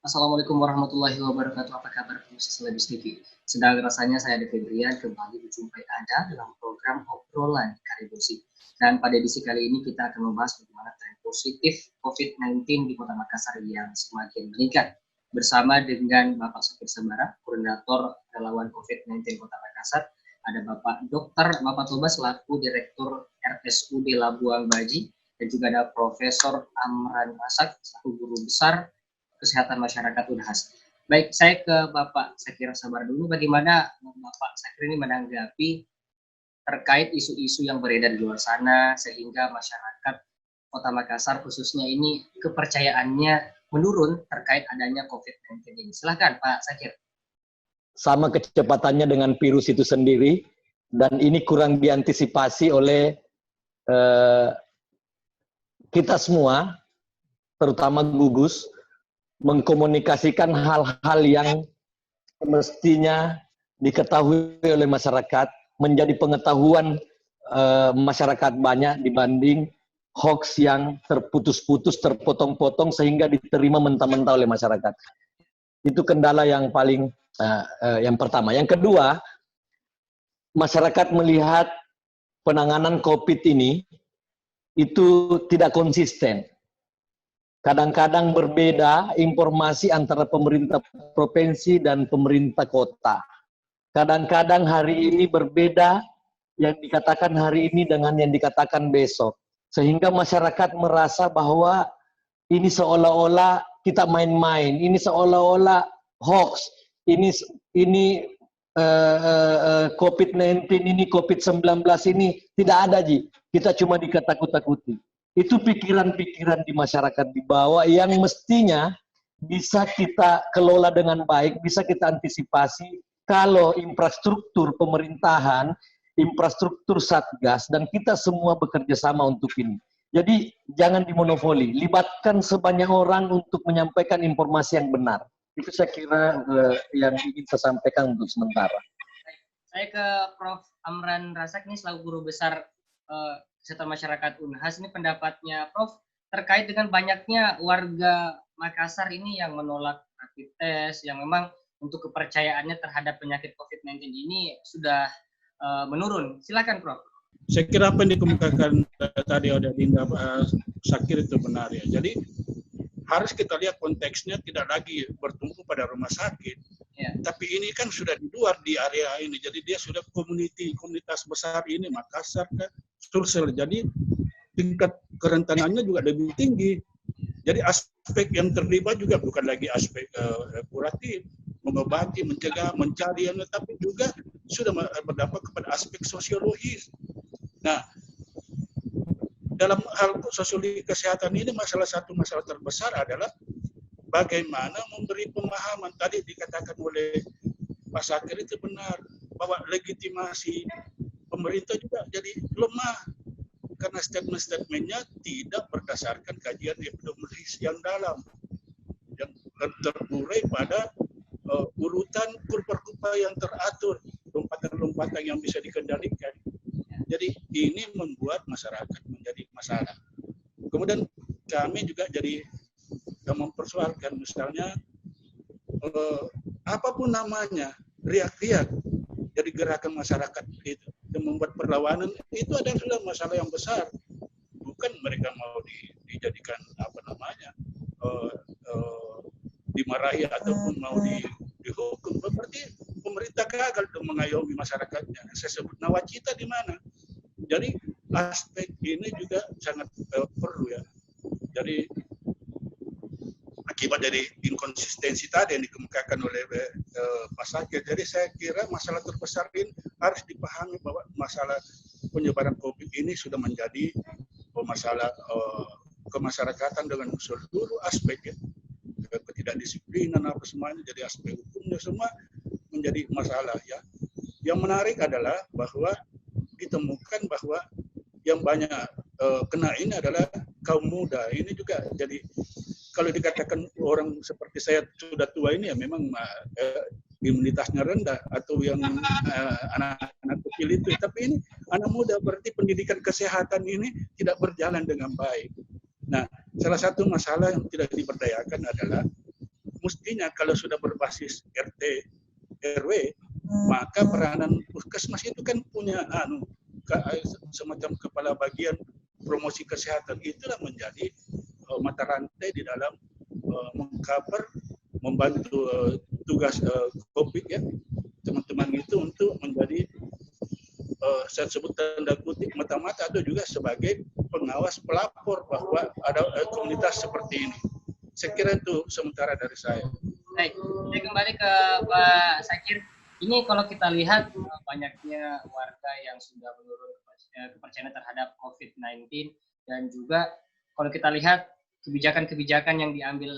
Assalamualaikum warahmatullahi wabarakatuh. Apa kabar pemirsa Selebis TV? Sedang rasanya saya Febrian kembali menjumpai Anda dalam program obrolan Karibosi. Dan pada edisi kali ini kita akan membahas bagaimana tren positif COVID-19 di Kota Makassar yang semakin meningkat. Bersama dengan Bapak Sakir Sabara, Koordinator Relawan COVID-19 Kota Makassar, ada Bapak Dr. Bapak Toba selaku Direktur RSUD Labuang Baji, dan juga ada Profesor Amran Rasak selaku Guru Besar Kesehatan Masyarakat Unhas. Baik, saya ke Bapak Sakir Sabar dulu. Bagaimana Bapak Sakir ini menanggapi terkait isu-isu yang beredar di luar sana sehingga masyarakat Kota Makassar khususnya ini kepercayaannya menurun terkait adanya COVID-19 ini. Silakan Pak Sakir. Sama kecepatannya dengan virus itu sendiri, dan ini kurang diantisipasi oleh kita semua, terutama gugus, mengkomunikasikan hal-hal yang mestinya diketahui oleh masyarakat, menjadi pengetahuan masyarakat banyak dibanding hoax yang terputus-putus, terpotong-potong sehingga diterima mentah-mentah oleh masyarakat. Itu kendala yang paling yang pertama. Yang kedua, masyarakat melihat penanganan COVID ini itu tidak konsisten. Kadang-kadang berbeda informasi antara pemerintah provinsi dan pemerintah kota. Kadang-kadang hari ini berbeda yang dikatakan hari ini dengan yang dikatakan besok. Sehingga masyarakat merasa bahwa ini seolah-olah kita main-main, ini seolah-olah hoax, ini COVID-19 ini, COVID-19 ini tidak ada, Ji. Kita cuma dikatakut-takuti. Itu pikiran-pikiran di masyarakat di bawah yang mestinya bisa kita kelola dengan baik, bisa kita antisipasi kalau infrastruktur pemerintahan, infrastruktur satgas, dan kita semua bekerja sama untuk ini. Jadi jangan dimonopoli, libatkan sebanyak orang untuk menyampaikan informasi yang benar. Itu saya kira yang ingin saya sampaikan untuk sementara. Saya ke Prof. Amran Rasak ini selaku Guru Besar Kesehatan Masyarakat Unhas. Ini pendapatnya Prof terkait dengan banyaknya warga Makassar ini yang menolak rapid test, yang memang untuk kepercayaannya terhadap penyakit COVID-19 ini sudah menurun. Silakan Prof. Saya kira apa yang dikemukakan tadi oleh Dinda Sakir itu benar ya. Jadi harus kita lihat konteksnya, tidak lagi bertumpu pada rumah sakit. Ya. Tapi ini kan sudah di luar di area ini. Jadi dia sudah komunitas besar ini, Makassar, Sulsel. Jadi tingkat kerentanannya juga lebih tinggi. Jadi aspek yang terlibat juga bukan lagi aspek kuratif, mengobati, mencegah, mencari, tapi juga sudah berdampak kepada aspek sosiologis. Nah, dalam hal sosiologi kesehatan ini satu masalah terbesar adalah bagaimana memberi pemahaman. Tadi dikatakan oleh Pak Sakir itu benar, bahwa legitimasi pemerintah juga jadi lemah karena statement-statementnya tidak berdasarkan kajian epidemiologis yang dalam, yang terurai pada urutan kurva-kurva yang teratur, lompatan-lompatan yang bisa dikendalikan. Jadi ini membuat masyarakat menjadi masalah. Kemudian kami juga jadi mempersoalkan misalnya apapun namanya, riak-riak jadi gerakan masyarakat itu yang membuat perlawanan itu adalah masalah yang besar. Bukan mereka mau dijadikan apa namanya dimarahi ataupun mau dihukum. Berarti pemerintah gagal untuk mengayomi masyarakatnya. Saya sebut nawacita di mana. Jadi aspek ini juga sangat perlu ya. Jadi akibat dari inkonsistensi tadi yang dikemukakan oleh Pak Sakir. Jadi saya kira masalah terbesar ini harus dipahami bahwa masalah penyebaran COVID ini sudah menjadi masalah kemasyarakatan dengan seluruh aspek ya. Ketidakdisiplinan apa semuanya, jadi aspek hukumnya semua menjadi masalah ya. Yang menarik adalah bahwa ditemukan bahwa yang banyak kena ini adalah kaum muda. Ini juga jadi kalau dikatakan orang seperti saya sudah tua ini ya memang imunitasnya rendah atau yang anak-anak kecil itu. Tapi ini anak muda berarti pendidikan kesehatan ini tidak berjalan dengan baik. Nah, salah satu masalah yang tidak diberdayakan adalah mestinya kalau sudah berbasis RT RW, maka peranan puskesmas itu kan punya semacam kepala bagian promosi kesehatan. Itulah menjadi mata rantai di dalam mengcover, membantu tugas COVID ya, teman-teman itu untuk menjadi saya sebut tanda kutip mata-mata atau juga sebagai pengawas pelapor bahwa ada komunitas seperti ini. Saya kira itu sementara dari saya. Baik, saya kembali ke Pak Sakir. Ini kalau kita lihat banyaknya warga yang sudah menurun kepercayaan terhadap COVID-19 dan juga kalau kita lihat kebijakan-kebijakan yang diambil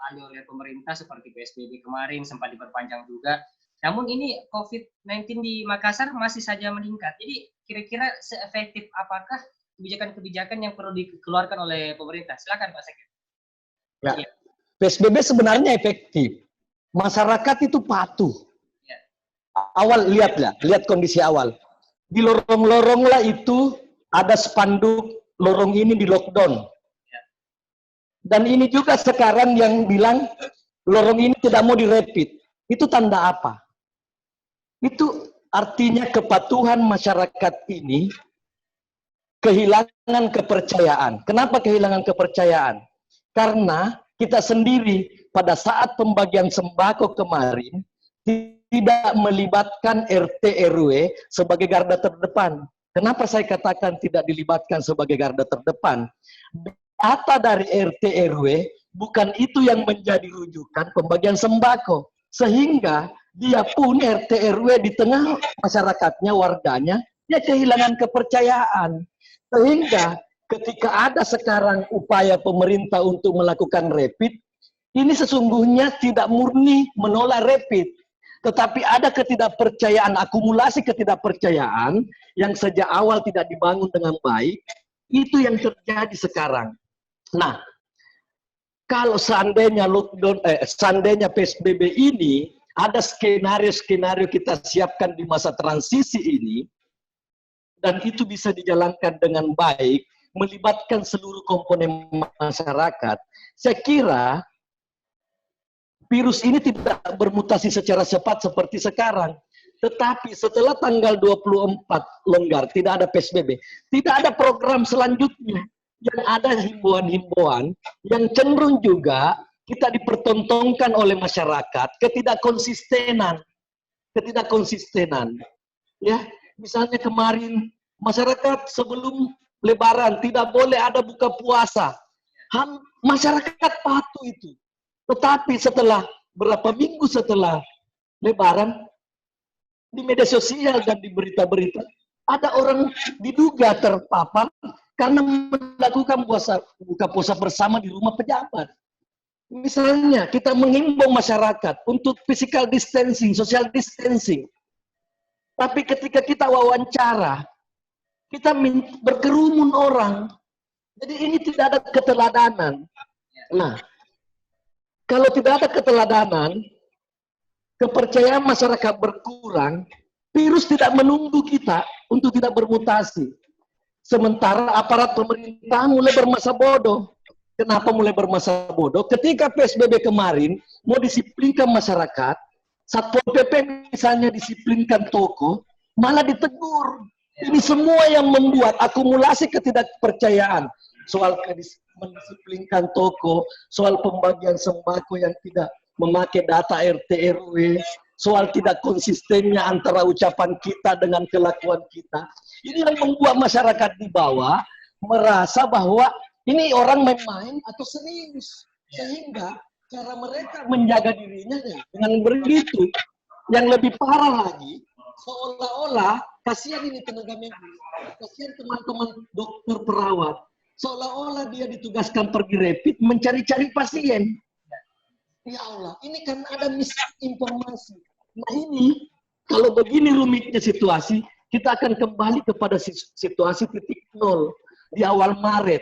alih oleh pemerintah seperti PSBB kemarin sempat diperpanjang juga. Namun ini COVID-19 di Makassar masih saja meningkat. Jadi kira-kira seefektif apakah kebijakan-kebijakan yang perlu dikeluarkan oleh pemerintah? Silakan Pak Sakir. Ya. PSBB sebenarnya efektif. Masyarakat itu patuh. Ya. Awal lihat kondisi awal. Di lorong-lorong lah itu ada spanduk lorong ini di lockdown. Ya. Dan ini juga sekarang yang bilang lorong ini tidak mau direpit. Itu tanda apa? Itu artinya kepatuhan masyarakat ini kehilangan kepercayaan. Kenapa kehilangan kepercayaan? Karena kita sendiri pada saat pembagian sembako kemarin tidak melibatkan RT RW sebagai garda terdepan. Kenapa saya katakan tidak dilibatkan sebagai garda terdepan? Data dari RT RW bukan itu yang menjadi rujukan pembagian sembako. Sehingga dia pun RT RW di tengah masyarakatnya, warganya, dia kehilangan kepercayaan. Sehingga ketika ada sekarang upaya pemerintah untuk melakukan rapid, ini sesungguhnya tidak murni menolak rapid. Tetapi ada ketidakpercayaan, akumulasi ketidakpercayaan yang sejak awal tidak dibangun dengan baik, itu yang terjadi sekarang. Nah, kalau seandainya seandainya PSBB ini ada skenario-skenario kita siapkan di masa transisi ini, dan itu bisa dijalankan dengan baik, melibatkan seluruh komponen masyarakat, saya kira virus ini tidak bermutasi secara cepat seperti sekarang. Tetapi setelah tanggal 24 longgar, tidak ada PSBB, tidak ada program selanjutnya. Yang ada himbauan-himbauan yang cenderung juga kita dipertontonkan oleh masyarakat ketidakkonsistenan. Ya, misalnya kemarin masyarakat sebelum Lebaran tidak boleh ada buka puasa. Masyarakat patuh itu. Tetapi setelah berapa minggu setelah Lebaran, di media sosial dan di berita-berita, ada orang diduga terpapar karena melakukan buka puasa bersama di rumah pejabat. Misalnya, kita mengimbau masyarakat untuk physical distancing, social distancing. Tapi ketika kita wawancara, kita berkerumun orang. Jadi ini tidak ada keteladanan. Nah, kalau tidak ada keteladanan, kepercayaan masyarakat berkurang, virus tidak menunggu kita untuk tidak bermutasi. Sementara aparat pemerintah mulai bermasa bodoh. Kenapa mulai bermasa bodoh? Ketika PSBB kemarin mau disiplinkan masyarakat, Satpol PP misalnya disiplinkan toko, malah ditegur. Ini semua yang membuat akumulasi ketidakpercayaan soal mendisiplinkan toko, soal pembagian sembako yang tidak memakai data RT RW, soal tidak konsistennya antara ucapan kita dengan kelakuan kita. Ini yang membuat masyarakat di bawah merasa bahwa ini orang main-main atau serius. Sehingga cara mereka menjaga dirinya dengan begitu. Yang lebih parah lagi, seolah-olah kasihan ini tenaga medis, kasihan teman-teman dokter perawat, seolah-olah dia ditugaskan pergi rapid mencari-cari pasien. Ya Allah, ini kan ada misinformasi. Nah ini, kalau begini rumitnya situasi, kita akan kembali kepada situasi titik nol di awal Maret.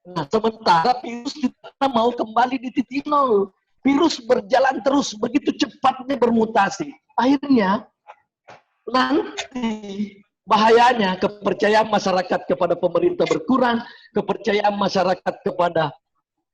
Nah, sementara virus kita mau kembali di titik nol. Virus berjalan terus, begitu cepatnya bermutasi. Akhirnya, nanti bahayanya kepercayaan masyarakat kepada pemerintah berkurang, kepercayaan masyarakat kepada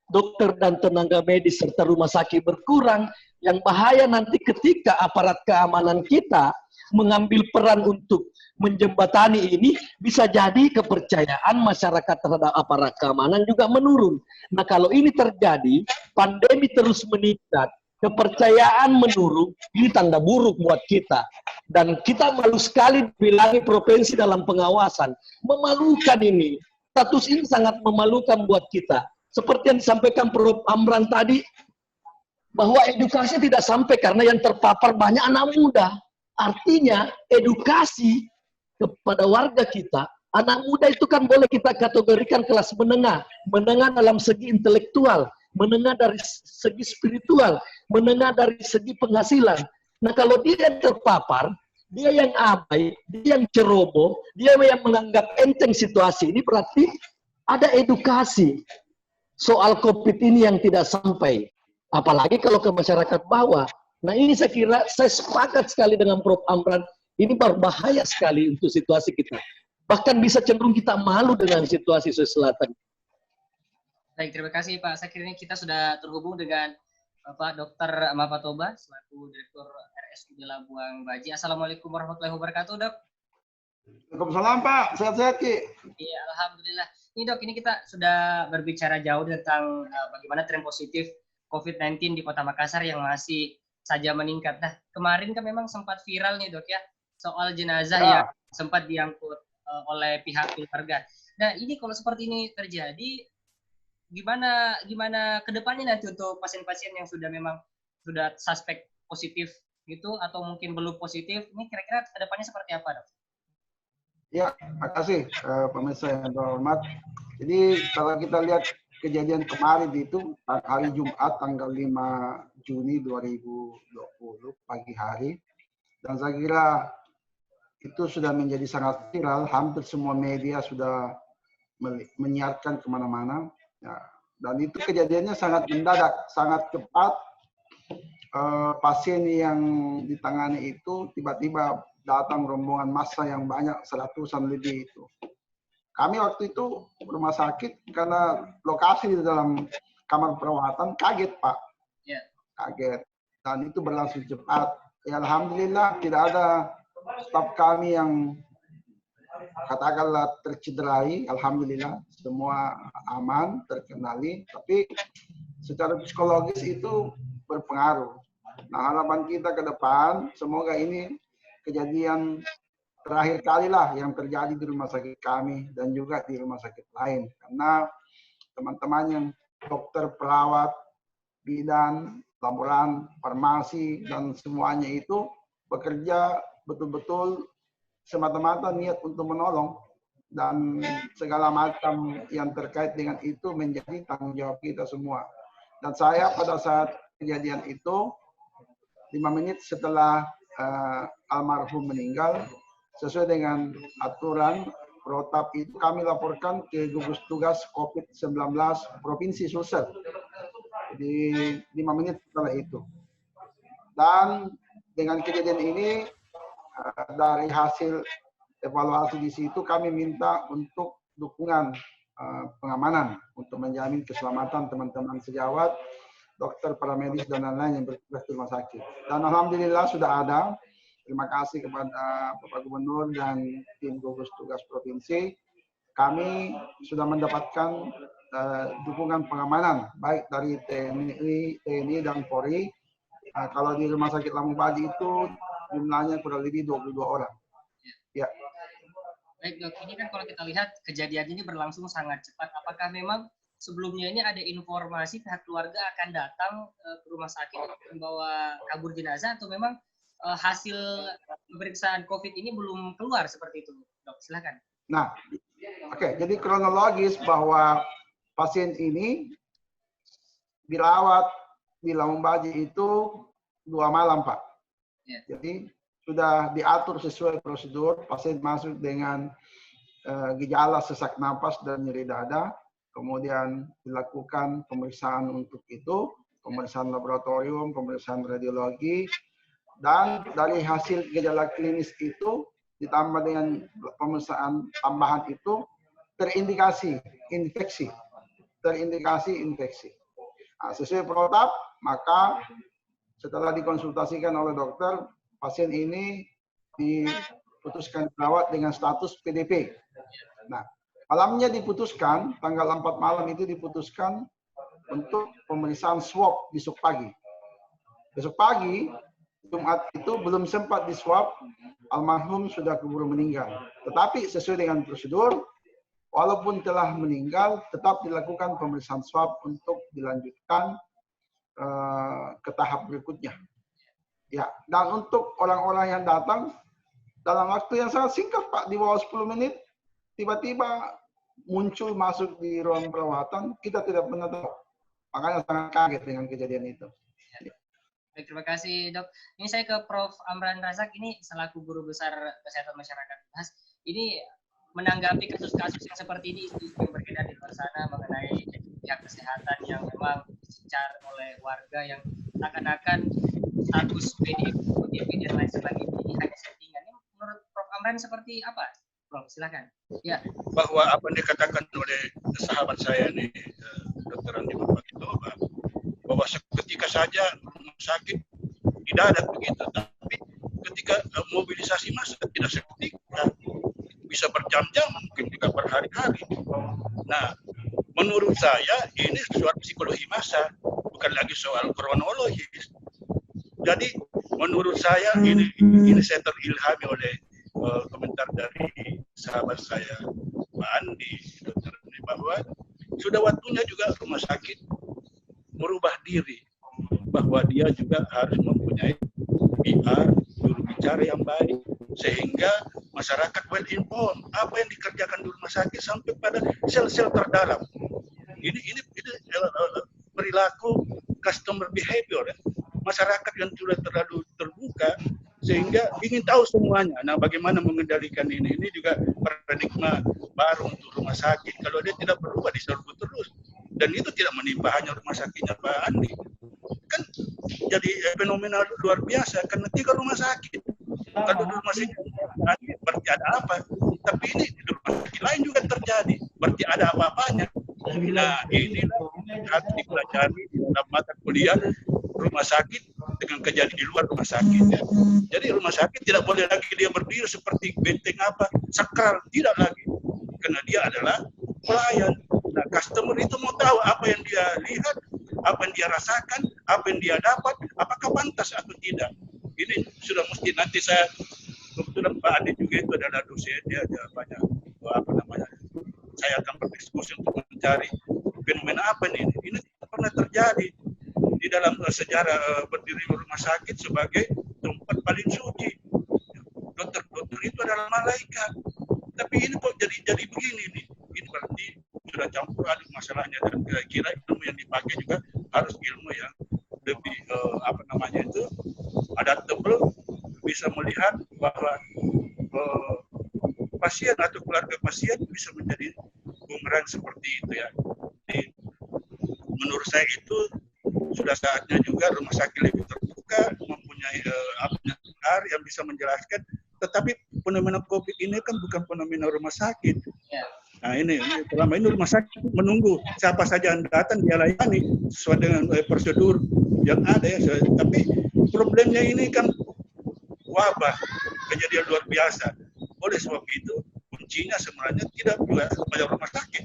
dokter dan tenaga medis serta rumah sakit berkurang, yang bahaya nanti ketika aparat keamanan kita mengambil peran untuk menjembatani ini, bisa jadi kepercayaan masyarakat terhadap aparat keamanan juga menurun. Nah, kalau ini terjadi, pandemi terus meningkat, kepercayaan menurun, ini tanda buruk buat kita. Dan kita malu sekali dibilangi provinsi dalam pengawasan. Memalukan ini. Status ini sangat memalukan buat kita. Seperti yang disampaikan Prof. Amran tadi, bahwa edukasi tidak sampai karena yang terpapar banyak anak muda. Artinya edukasi kepada warga kita, anak muda itu kan boleh kita kategorikan kelas menengah. Menengah dalam segi intelektual, menengah dari segi spiritual, menengah dari segi penghasilan. Nah, kalau dia terpapar, dia yang abai, dia yang ceroboh, dia yang menganggap enteng situasi ini, berarti ada edukasi soal COVID ini yang tidak sampai. Apalagi kalau ke masyarakat bawah. Nah, ini saya kira, saya sepakat sekali dengan Prof. Amran, ini berbahaya sekali untuk situasi kita. Bahkan bisa cenderung kita malu dengan situasi Sulawesi Selatan. Baik, terima kasih Pak. Saya kira ini kita sudah terhubung dengan Bapak Dr. Mapatoba, selaku Direktur RSUD Labuang Baji. Assalamualaikum warahmatullahi wabarakatuh, Dok. Waalaikumsalam, Pak. Sehat-sehat, Ki. Iya, Alhamdulillah. Ini Dok, ini kita sudah berbicara jauh tentang bagaimana tren positif COVID-19 di Kota Makassar yang masih saja meningkat. Nah, kemarin kan memang sempat viral nih, Dok, ya, soal jenazah yang sempat diangkut oleh pihak keluarga. Nah, ini kalau seperti ini terjadi, gimana ke depannya nanti untuk pasien-pasien yang sudah memang sudah suspek positif gitu atau mungkin belum positif, ini kira-kira ke depannya seperti apa, Dok? Ya, makasih pemirsa yang terhormat. Jadi kalau kita lihat kejadian kemarin itu hari Jumat tanggal 5 Juni 2020 pagi hari, dan saya kira itu sudah menjadi sangat viral, hampir semua media sudah menyiarkan kemana-mana. Ya, dan itu kejadiannya sangat mendadak, sangat cepat. Pasien yang ditangani itu tiba-tiba datang rombongan massa yang banyak, 100-an lebih itu. Kami waktu itu rumah sakit karena lokasi di dalam kamar perawatan kaget, Pak. Yeah. Kaget. Dan itu berlangsung cepat. Ya, alhamdulillah tidak ada staf kami yang katakanlah tercederai. Alhamdulillah semua aman, terkendali. Tapi secara psikologis itu berpengaruh. Nah, harapan kita ke depan, semoga ini kejadian terakhir kali lah yang terjadi di rumah sakit kami dan juga di rumah sakit lain. Karena teman-teman yang dokter, perawat, bidan, laboran, farmasi, dan semuanya itu bekerja betul-betul semata-mata niat untuk menolong. Dan segala macam yang terkait dengan itu menjadi tanggung jawab kita semua. Dan saya pada saat kejadian itu, 5 menit setelah almarhum meninggal, sesuai dengan aturan protap itu kami laporkan ke gugus tugas COVID-19 Provinsi Sulsel. Jadi 5 menit setelah itu. Dan dengan kejadian ini, dari hasil evaluasi di situ kami minta untuk dukungan pengamanan untuk menjamin keselamatan teman-teman sejawat, dokter, paramedis, dan lain-lain yang bertugas di rumah sakit. Dan alhamdulillah sudah ada. Terima kasih kepada Bapak Gubernur dan tim gugus tugas provinsi. Kami sudah mendapatkan dukungan pengamanan baik dari TNI dan Polri. Kalau di Rumah Sakit Labuang Baji itu jumlahnya kurang lebih 22 orang. Ya. Baik, Dok, ini kan kalau kita lihat kejadian ini berlangsung sangat cepat. Apakah memang sebelumnya ini ada informasi pihak keluarga akan datang ke rumah sakit untuk membawa kabur jenazah, atau memang hasil pemeriksaan COVID ini belum keluar seperti itu, Dok? Silakan. Nah, oke. Jadi kronologis bahwa pasien ini dirawat di Labuang Baji itu 2 malam, Pak. Ya. Jadi sudah diatur sesuai prosedur. Pasien masuk dengan gejala sesak napas dan nyeri dada. Kemudian dilakukan pemeriksaan untuk itu, pemeriksaan laboratorium, pemeriksaan radiologi. Dan dari hasil gejala klinis itu ditambah dengan pemeriksaan tambahan itu terindikasi infeksi. Nah, sesuai protap, maka setelah dikonsultasikan oleh dokter, pasien ini diputuskan dirawat dengan status PDP. Nah, malamnya diputuskan, tanggal 4 malam itu diputuskan untuk pemeriksaan swab besok pagi. Besok pagi, Jumat itu belum sempat di swab, almarhum sudah keburu meninggal. Tetapi sesuai dengan prosedur, walaupun telah meninggal, tetap dilakukan pemeriksaan swab untuk dilanjutkan ke tahap berikutnya. Ya, dan untuk orang-orang yang datang, dalam waktu yang sangat singkat Pak, di bawah 10 menit, tiba-tiba muncul masuk di ruang perawatan, kita tidak pernah tahu. Makanya sangat kaget dengan kejadian itu. Baik, terima kasih dok. Ini saya ke Prof. Amran Razak, ini selaku Guru Besar Kesehatan Masyarakat UNHAS. Ini menanggapi kasus-kasus yang seperti ini yang beredar di luar sana mengenai pihak kesehatan yang memang dicecar oleh warga yang seakan-akan status PDP dan lain sebagainya ini hanya settingan. Ini menurut Prof. Amran seperti apa? Prof, silakan. Ya. Bahwa apa yang dikatakan oleh sahabat saya nih, Dr. Andi Mufakitoba, bahwa seketika saja rumah sakit tidak ada begitu, tapi ketika mobilisasi massa tidak seketika, bisa berjam-jam, mungkin juga berhari-hari. Nah, menurut saya ini soal psikologi massa, bukan lagi soal kronologis. Jadi menurut saya ini saya terilhami oleh komentar dari sahabat saya Pak Andi, dokter ini, bahwa sudah waktunya juga rumah sakit merubah diri, bahwa dia juga harus mempunyai PR, juru bicara yang baik, sehingga masyarakat well informed apa yang dikerjakan di rumah sakit sampai pada sel-sel terdalam. Ini perilaku customer behavior, ya. Masyarakat yang sudah terlalu terbuka sehingga ingin tahu semuanya. Nah, bagaimana mengendalikan ini? Ini juga paradigma baru untuk rumah sakit. Kalau dia tidak berubah, diserbu terus. Dan itu tidak menimpa hanya rumah sakitnya Pak Andi. Kan jadi fenomena luar biasa karena 3 rumah sakit. Kalau di rumah sakit berarti ada apa? Tapi ini di rumah sakit lain juga terjadi. Berarti ada apa-apanya. Nah, inilah harus dipelajari di dalam mata kuliah rumah sakit dengan kejadian di luar rumah sakit. Ya. Jadi rumah sakit tidak boleh lagi dia berdiri seperti benteng sakral, tidak lagi. Karena dia adalah pelayan. Nah, customer itu mau tahu apa yang dia lihat, apa yang dia rasakan, apa yang dia dapat, apakah pantas atau tidak. Ini sudah mesti nanti saya, kebetulan Pak Adi juga itu adalah dosen, dia ada banyak saya akan berdiskusi untuk mencari fenomena apa nih. Ini pernah terjadi di dalam sejarah berdiri rumah sakit sebagai tempat paling suci. Dokter itu adalah malaikat. Tapi ini kok jadi begini nih. Ini berarti sudah campur aduk masalahnya, dan kira-kira ilmu yang dipakai juga harus ilmu yang lebih adaptable, bisa melihat bahwa pasien atau keluarga pasien bisa menjadi bumerang seperti itu ya. Jadi, menurut saya itu sudah saatnya juga rumah sakit lebih terbuka, mempunyai PR yang bisa menjelaskan. Tetapi fenomena COVID ini kan bukan fenomena rumah sakit. Nah ini selama ini rumah sakit menunggu siapa saja yang datang dia layani sesuai dengan prosedur yang ada ya. Tapi problemnya ini kan wabah, kejadian luar biasa. Oleh sebab itu kuncinya sebenarnya tidak pada rumah sakit,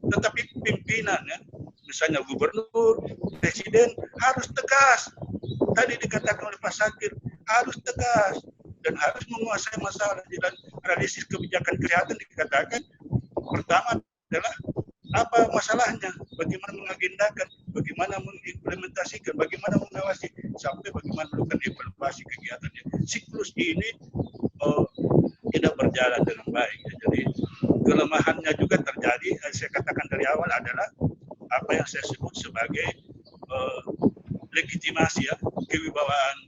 tetapi pimpinan ya. Misalnya gubernur, presiden harus tegas. Tadi dikatakan oleh Pak Sakir, harus tegas dan harus menguasai masalah. Dan analisis kebijakan kesehatan dikatakan pertama adalah apa masalahnya, bagaimana mengagendakan, bagaimana mengimplementasikan, bagaimana mengawasi, sampai bagaimana melakukan evaluasi kegiatannya. Siklus ini tidak berjalan dengan baik. Jadi kelemahannya juga terjadi, saya katakan dari awal adalah apa yang saya sebut sebagai legitimasi ya, kewibawaan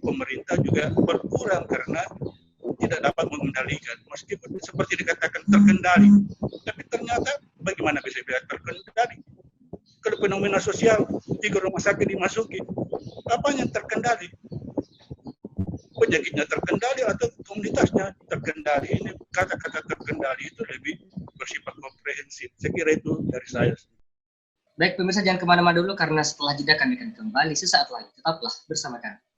pemerintah juga berkurang karena tidak dapat mengendalikan. Meskipun seperti dikatakan terkendali, tapi ternyata bagaimana bisa terkendali? Kalau fenomena sosial 3 rumah sakit dimasuki, apa yang terkendali? Penyakitnya terkendali atau komunitasnya terkendali? Ini kata-kata terkendali itu lebih bersifat komprehensif. Saya kira itu dari saya. Baik pemirsa, jangan kemana-mana dulu karena setelah jeda kami akan kembali sesaat lagi. Tetaplah bersama kami.